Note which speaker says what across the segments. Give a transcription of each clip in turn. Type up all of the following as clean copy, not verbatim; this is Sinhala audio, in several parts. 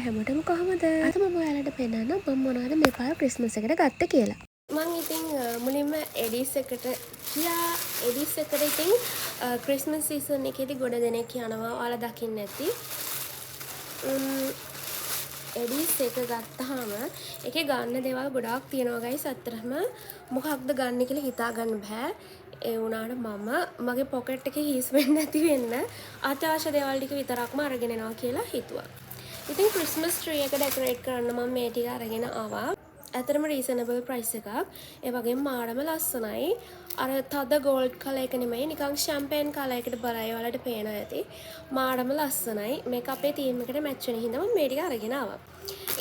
Speaker 1: හැමෝටම කොහොමද? අද මම ඔයාලට පෙන්නන්න මම මොනවද මේ පාර ක්‍රිස්මස් එකට ගත්තේ කියලා. මං ඉතින් මුලින්ම එඩිස් එකට ගියා. එඩිස් එකට ඉතින් ක්‍රිස්මස් සීසන් එකේදී ගොඩ දෙනෙක් යනවා. ඔයාලා දකින්න ඇති. එඩිස් එක ගත්තාම ඒකේ ගන්න දේවල් ගොඩාක් තියෙනවා ගයිස්. අත්‍තරම මොකක්ද ගන්න කියලා හිතා ගන්න බෑ. ඒ වුණාට මම මගේ පොකට් එකේ හිස් වෙන්නේ නැති වෙන්න අත්‍යවශ්‍ය දේවල් ටික විතරක්ම අරගෙන එනවා කියලා හිතුවා. ඉතින් ක්‍රිස්මස් ට්‍රී එක ඩෙකොරේට් කරන්න මම මේ ටික අරගෙන ආවා. ඇත්තටම රීසනබල් ප්‍රයිස් එකක්. ඒ වගේම මාරම ලස්සනයි. අර තද ගෝල්ඩ් කලර් එක නෙමෙයි නිකන් ෂැම්පේන් කලර් එකකට බලයි වලට පේනවා ඇති. මාරම ලස්සනයි. මේක අපේ තීම් එකට මැච් වෙන හින්දා මම මේ ටික අරගෙන ආවා.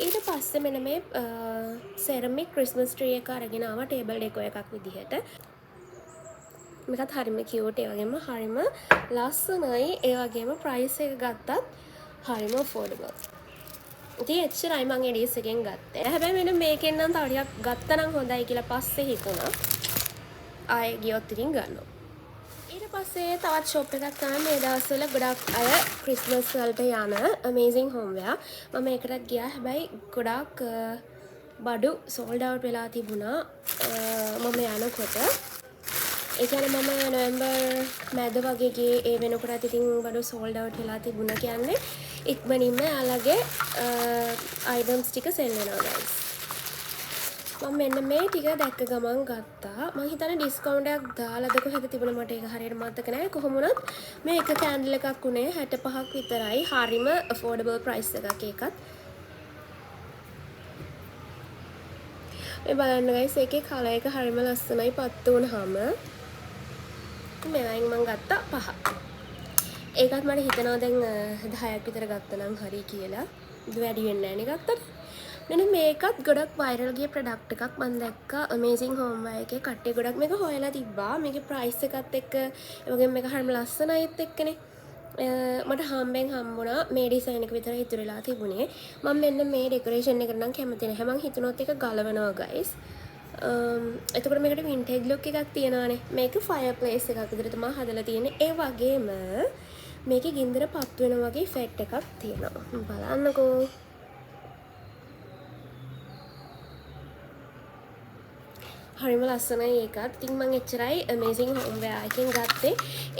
Speaker 1: ඊට පස්සේ මෙන්න මේ සෙරමික් ක්‍රිස්මස් ට්‍රී එක අරගෙන ආවා ටේබල් ඩෙකෝ එකක් විදිහට. මේකත් හරිම කියුට්. ඒ වගේම හරිම ලස්සනයි. ඒ වගේම ප්‍රයිස් එක ගත්තත් හරිම අෆෝඩබල්. ඉතින් එච්චරයි මං එඩිස් එකෙන් ගත්තේ. හැබැයි මෙන්න මේකෙන් නම් තව ටිකක් ගත්තා නම් හොඳයි කියලා පස්සේ හිතුණා. ආයෙ ගියොත් ඉතින් ගන්නවා. ඊට පස්සේ තවත් ෂොප් එකක් තමයි මේ දවස්වල ගොඩක් අය ක්‍රිස්මස් වලට යන Amazing Homeware. මම ඒකටත් ගියා. හැබැයි ගොඩක් බඩු සෝල්ඩ් අවුට් වෙලා තිබුණා මම යනකොට. ඒ කියන්නේ මම නොවැම්බර් මැද වගේ ගියේ. ඒ වෙනකොටත් ඉතින් බඩු සෝල්ඩ් අවුට් වෙලා තිබුණා කියන්නේ ඉක්මනින්ම යාළගේ අයිටම්ස් ටික සෙල් වෙනවා guys. මම මෙන්න මේ ටික දැක්ක ගමන් ගත්තා. මම හිතන්නේ ඩිස්කවුන්ට් එකක් දාලාද කොහෙද තිබුණා මට ඒක හරියට මතක නැහැ. කොහොම වුණත් මේ එක කෑන්ඩල් එකක් උනේ 65ක් විතරයි. හරිම affordable price එකක් ඒකත්. මේ බලන්න guys ඒකේ කලර් එක හරිම ලස්සනයි පත්තු වුණාම. මේවයින් මම ගත්තා 5. ඒකත් මට හිතනවා දැන් 10ක් විතර ගත්තා නම් හරි කියලා. ඒක වැඩි වෙන්නේ නැහැ නේ ගත්තට. මෙන්න මේකත් ගොඩක් වයිරල් ගිය ප්‍රොඩක්ට් එකක් මම දැක්කා Amazing Homeware එකේ. කට්ටිය ගොඩක් මේක හොයලා තිබ්බා. මේකේ ප්‍රයිස් එකත් එක්ක ඒ වගේම මේක හරිම ලස්සනයිත් එක්කනේ. මට හම්බුණා මේ ඩිසයින් එක විතර ඉතුරු වෙලා තිබුණේ. මම මෙන්න මේ ඩෙකොරේෂන් එකට නම් කැමති නැහැ. මං හිතනොත් ඒක ගලවනවා guys. එතකොට මේකට වින්ටේජ් ලුක් එකක් තියෙනවානේ. මේක ෆයර්ප්ලේස් එකක් විදිහට තමයි හදලා තියෙන්නේ. ඒ වගේම මේකේ ගින්දර පත් වෙන වගේ ඉෆෙක්ට් එකක් තියෙනවා. බලන්නකෝ. හරිම ලස්සනයි ඒකත්. ඉතින් මම එච්චරයි Amazing Homeware එකෙන් ගත්තේ.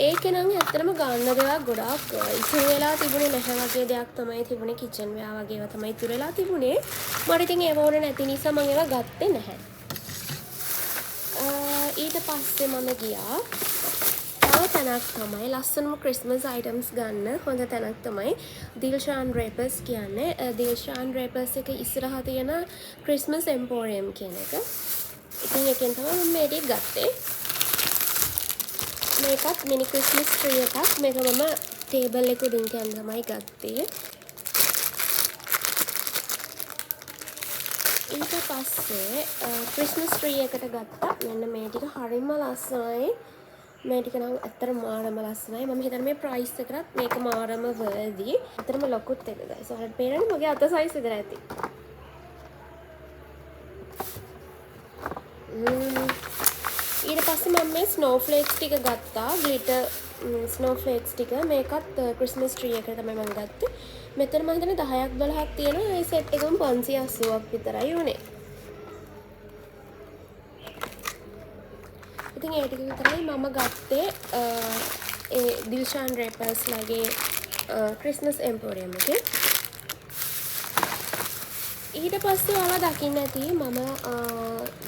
Speaker 1: ඒකේ නම් ඇත්තටම ගන්න දේවල් ගොඩාක් ඉතුරු වෙලා තිබුණේ නැහැ වගේ දෙයක් තමයි තිබුණේ. කිචන් වෙයා වගේ ඒවා තමයි ඉතුරු වෙලා තිබුණේ. මට ඉතින් ඒව ඕන නැති නිසා මම ඒවා ගත්තේ නැහැ. ඊට පස්සේ මම ගියා තව තැනක් තමයි ලස්සනම ක්‍රිස්මස් අයිටම්ස් ගන්න හොඳ තැනක් තමයි දිල්ෂාන් ඩ්‍රේපර්ස් කියන්නේ. දිල්ෂාන් ඩ්‍රේපර්ස් එක ඉස්සරහා තියෙන ක්‍රිස්මස් එම්පෝරියම් කියන එක. ඉතින් එකෙන් තමයි මම මේ ටික ගත්තේ. මේකත් මිනි ක්‍රිස්මස් ට්‍රී එකක්. මේක මම ටේබල් එක උඩින් තියන් තමයි ගත්තේ. ඊට පස්සේ ක්‍රිස්මස් ට්‍රී එකට ගත්තා. මෙන්න මේ ටික හරිම ලස්සනයි. මේ ටික නම් ඇත්තටම මාරම ලස්සනයි. මම හිතන්නේ මේ ප්‍රයිස් එකටත් මේක මාරම වර්දි. ඇත්තටම ලොකුත් එක guys. ඔයාලට පේනවනේ මගේ අත සයිස් විතර ඇති. ඊට පස්සේ මම මේ ස්නෝෆ්ලේක්ස් ටික ගත්තා. ග්ලිටර් ස්නෝෆ්ලේක්ස් ටික. මේකත් ක්‍රිස්මස් ට්‍රී එකට තමයි මම ගත්තේ. මෙතන මම හිතන්නේ 10ක් 12ක් තියෙනවා. මේ සෙට් එකම 580ක් විතරයි උනේ. ඉතින් ඒ ටික විතරයි මම ගත්තේ ඒ දිල්ෂාන් ඩ්‍රේපර්ස් ලගේ ක්‍රිස්මස් එම්පෝරියම් එකේ. ඊට පස්සේ ඔයාලා දකින්න ඇති මම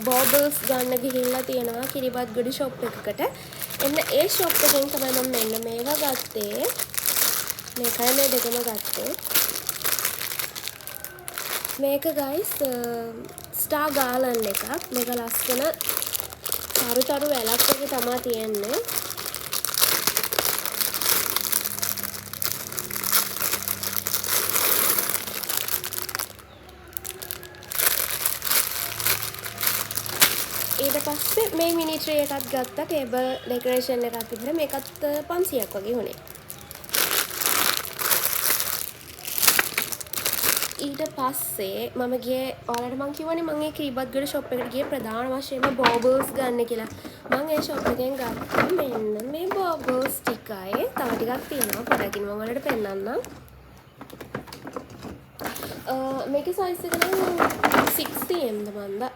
Speaker 1: බෝබල්ස් ගන්න ගිහිල්ලා තියෙනවා කිරිබත්ගොඩ ෂොප් එකකට. එන්න ඒ ෂොප් එකෙන් තමයි මම මෙන්න මේවා ගත්තේ. මේකයි මේ දෙකම ගත්තේ. මේක guys ස්ටාර් ගාලන් එකක්. මේක ලස්සන තරු වැලක් වගේ තමයි තියෙන්නේ. ඊට පස්සේ මේ මිනි ට්‍රී එකක් ගත්තා. ටේබල් ඩෙකොරේෂන් එකක් විතර. මේකත් 500ක් වගේ වුණේ. ඊට පස්සේ මම ගියේ ඔයාලට මං කිව්වනේ මම ඒ කිරිබත්ගොඩ ෂොප් එකට ගියේ ප්‍රධාන වශයෙන්ම බෝබල්ස් ගන්න කියලා. මම ඒ ෂොප් එකෙන් ගත්තා මෙන්න මේ බෝබල්ස් ටිකයි. තව ටිකක් තියෙනවා. පොඩකින් මම ඔයාලට පෙන්නන්නම්. මේකේ සයිස් එක නම් 6cm ද මන්දා.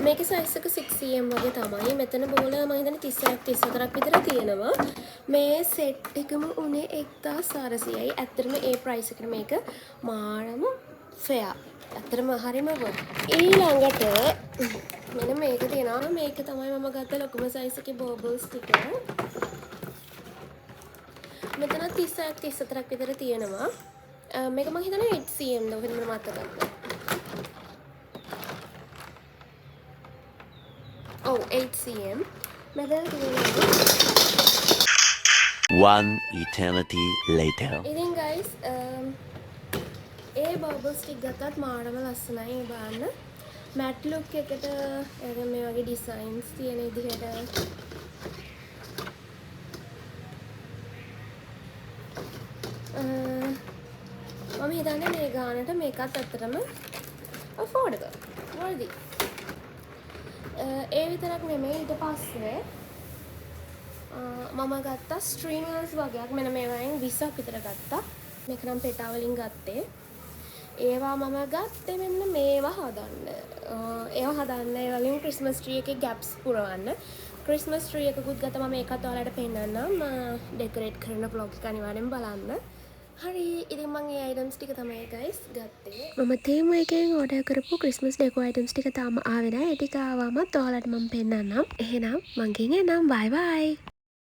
Speaker 1: මේකේ සයිස් එක 6cm වගේ තමයි. මෙතන බෝල මම හිතන්නේ 36ක් 34ක් විතර තියෙනවා. මේ සෙට් එකම උනේ 1400යි. ඇත්තටම ඒ ප්‍රයිස් එකට මේක මාරම ෆෙයා. ඇත්තටම හරිම worth. ඊළඟට මෙන්න මේක තියෙනවා. මේක තමයි මම ගත්ත ලොකුම සයිස් එකේ බෝබල් ස්ටිකර්. මෙතන 36ක් 34ක් විතර තියෙනවා. මේක මම හිතන්නේ 8cm ද ඔහෙම මතක නැහැ. ඔව් 8cm. මෙතන තියෙනවා.
Speaker 2: One eternity later.
Speaker 1: ඉතින් guys ඒ බබල් ස්ටික් ගත්තත් මාරම ලස්සනයි බලන්න. මැට් ලුක් එකට මේ වගේ ඩිසයින්ස් තියෙන විදිහට මම හිතන්නේ මේ ගානට මේකත් ඇත්තටම affordable. worthy. ඒ විතරක් නෙමෙයි ඊට පස්සේ මම ගත්තා ස්ට්‍රිමර්ස් වගේක්. මෙන්න මේ වයින් 20ක් විතර ගත්තා. මේක නම් පෙටා වලින් ගත්තේ. ඒවා මම ගත්තේ මෙන්න මේවා හදන්න. ඒවා හදන්න ඒ වලින් ක්‍රිස්මස් ට්‍රී එකේ ගැප්ස් පුරවන්න. ක්‍රිස්මස් ට්‍රී එකකුත් ගත්තා. මම ඒකත් ඔයාලට පෙන්නන්නම්. ඩෙකොරේට් කරන vlog එක අනිවාර්යෙන් බලන්න. හරි ඉතින් මම ඒ අයිටම්ස් ටික තමයි guys ගත්තේ. මම තේම එකෙන් ඕඩර් කරපු ක්‍රිස්මස් ඩෙකෝ අයිටම්ස් ටික තාම ආවේ නැහැ. ඒ ටික ආවම ඔයාලට මම පෙන්නන්නම්. එහෙනම් මං ගෙන් එන්නම්. bye bye.